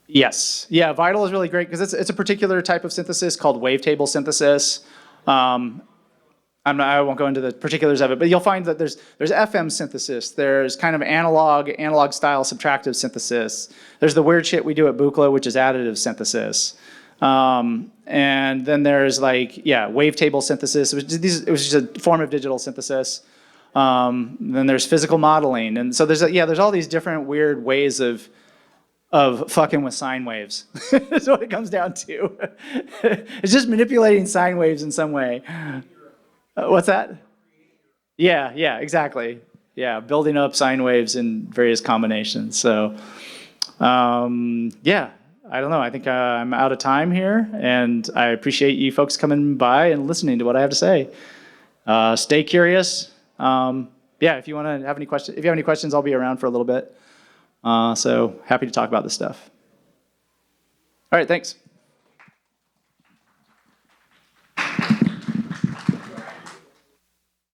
A: Yes. Yeah, Vital is really great because it's a particular type of synthesis called wavetable synthesis. I won't go into the particulars of it, but you'll find that there's FM synthesis, there's kind of analog style subtractive synthesis. There's the weird shit we do at Buchla, which is additive synthesis. And then there's wavetable synthesis. It was just a form of digital synthesis. Then there's physical modeling, and so there's all these different weird ways of fucking with sine waves. That's what it comes down to. It's just manipulating sine waves in some way. What's that? Yeah, exactly. Yeah, building up sine waves in various combinations. So, yeah, I don't know. I think I'm out of time here, and I appreciate you folks coming by and listening to what I have to say. Stay curious. Yeah, if you want to have any questions, I'll be around for a little bit. So happy to talk about this stuff. All right, thanks.